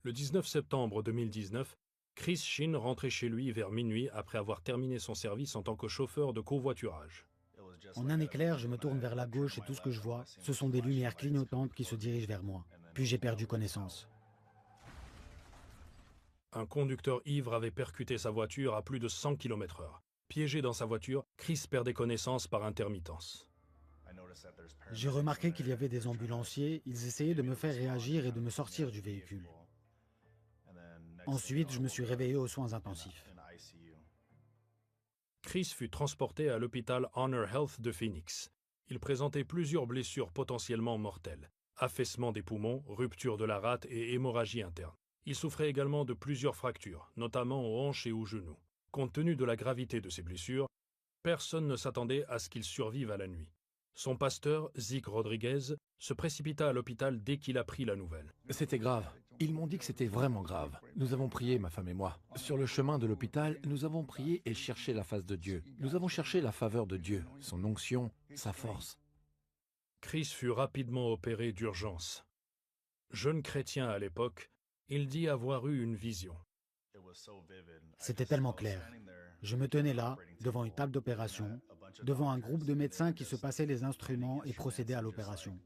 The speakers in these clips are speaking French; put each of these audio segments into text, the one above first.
Le 19 septembre 2019, Chris Sheen rentrait chez lui vers minuit après avoir terminé son service en tant que chauffeur de covoiturage. En un éclair, je me tourne vers la gauche et tout ce que je vois, ce sont des lumières clignotantes qui se dirigent vers moi. Puis j'ai perdu connaissance. Un conducteur ivre avait percuté sa voiture à plus de 100 km/h. Piégé dans sa voiture, Chris perdait connaissance par intermittence. J'ai remarqué qu'il y avait des ambulanciers, ils essayaient de me faire réagir et de me sortir du véhicule. Ensuite, je me suis réveillé aux soins intensifs. Chris fut transporté à l'hôpital Honor Health de Phoenix. Il présentait plusieurs blessures potentiellement mortelles. Affaissement des poumons, rupture de la rate et hémorragie interne. Il souffrait également de plusieurs fractures, notamment aux hanches et aux genoux. Compte tenu de la gravité de ses blessures, personne ne s'attendait à ce qu'il survive à la nuit. Son pasteur, Zeke Rodriguez, se précipita à l'hôpital dès qu'il apprit la nouvelle. C'était grave. Ils m'ont dit que c'était vraiment grave. Nous avons prié, ma femme et moi. Sur le chemin de l'hôpital, nous avons prié et cherché la face de Dieu. Nous avons cherché la faveur de Dieu, son onction, sa force. Chris fut rapidement opéré d'urgence. Jeune chrétien à l'époque, il dit avoir eu une vision. C'était tellement clair. Je me tenais là, devant une table d'opération, devant un groupe de médecins qui se passaient les instruments et procédaient à l'opération.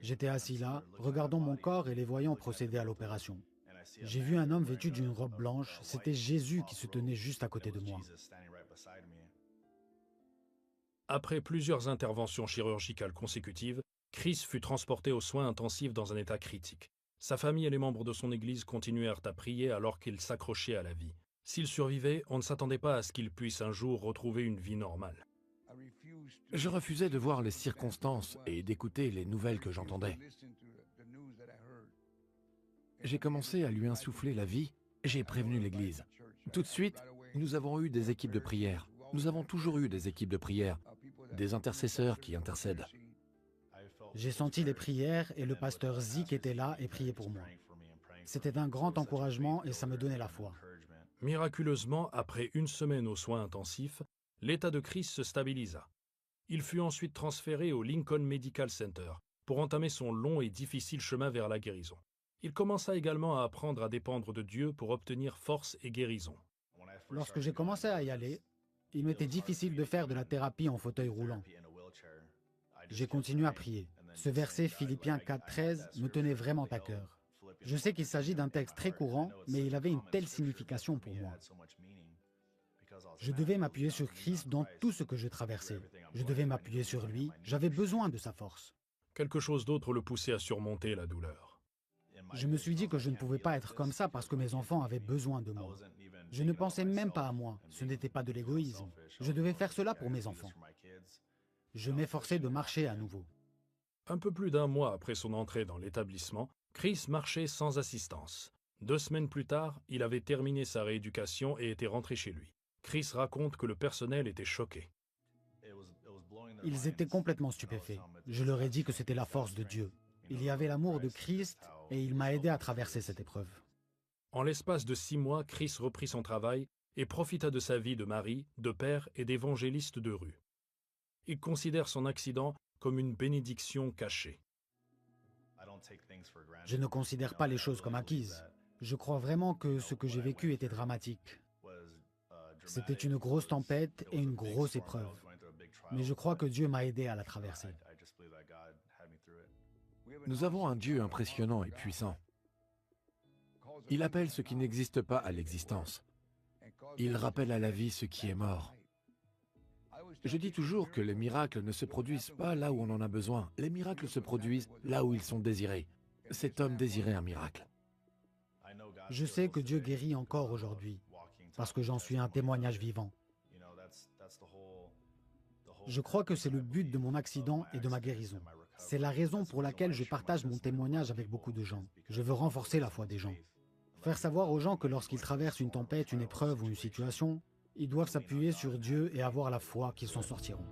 J'étais assis là, regardant mon corps et les voyant procéder à l'opération. J'ai vu un homme vêtu d'une robe blanche, c'était Jésus qui se tenait juste à côté de moi. Après plusieurs interventions chirurgicales consécutives, Chris fut transporté aux soins intensifs dans un état critique. Sa famille et les membres de son église continuèrent à prier alors qu'il s'accrochait à la vie. S'il survivait, on ne s'attendait pas à ce qu'il puisse un jour retrouver une vie normale. Je refusais de voir les circonstances et d'écouter les nouvelles que j'entendais. J'ai commencé à lui insuffler la vie, j'ai prévenu l'Église. Tout de suite, nous avons eu des équipes de prière. Nous avons toujours eu des équipes de prière, des intercesseurs qui intercèdent. J'ai senti les prières et le pasteur Zeke était là et priait pour moi. C'était un grand encouragement et ça me donnait la foi. Miraculeusement, après une semaine aux soins intensifs, l'état de Chris se stabilisa. Il fut ensuite transféré au Lincoln Medical Center pour entamer son long et difficile chemin vers la guérison. Il commença également à apprendre à dépendre de Dieu pour obtenir force et guérison. Lorsque j'ai commencé à y aller, il m'était difficile de faire de la thérapie en fauteuil roulant. J'ai continué à prier. Ce verset Philippiens 4,13 me tenait vraiment à cœur. Je sais qu'il s'agit d'un texte très courant, mais il avait une telle signification pour moi. Je devais m'appuyer sur Christ dans tout ce que je traversais. Je devais m'appuyer sur lui, j'avais besoin de sa force. Quelque chose d'autre le poussait à surmonter la douleur. Je me suis dit que je ne pouvais pas être comme ça parce que mes enfants avaient besoin de moi. Je ne pensais même pas à moi, ce n'était pas de l'égoïsme. Je devais faire cela pour mes enfants. Je m'efforçais de marcher à nouveau. Un peu plus d'un mois après son entrée dans l'établissement, Chris marchait sans assistance. 2 semaines plus tard, il avait terminé sa rééducation et était rentré chez lui. Chris raconte que le personnel était choqué. Ils étaient complètement stupéfaits. Je leur ai dit que c'était la force de Dieu. Il y avait l'amour de Christ et il m'a aidé à traverser cette épreuve. En l'espace de 6 mois, Chris reprit son travail et profita de sa vie de mari, de père et d'évangéliste de rue. Il considère son accident comme une bénédiction cachée. Je ne considère pas les choses comme acquises. Je crois vraiment que ce que j'ai vécu était dramatique. C'était une grosse tempête et une grosse épreuve. Mais je crois que Dieu m'a aidé à la traverser. Nous avons un Dieu impressionnant et puissant. Il appelle ce qui n'existe pas à l'existence. Il rappelle à la vie ce qui est mort. Je dis toujours que les miracles ne se produisent pas là où on en a besoin. Les miracles se produisent là où ils sont désirés. Cet homme désirait un miracle. Je sais que Dieu guérit encore aujourd'hui, parce que j'en suis un témoignage vivant. Je crois que c'est le but de mon accident et de ma guérison. C'est la raison pour laquelle je partage mon témoignage avec beaucoup de gens. Je veux renforcer la foi des gens. Faire savoir aux gens que lorsqu'ils traversent une tempête, une épreuve ou une situation, ils doivent s'appuyer sur Dieu et avoir la foi qu'ils s'en sortiront.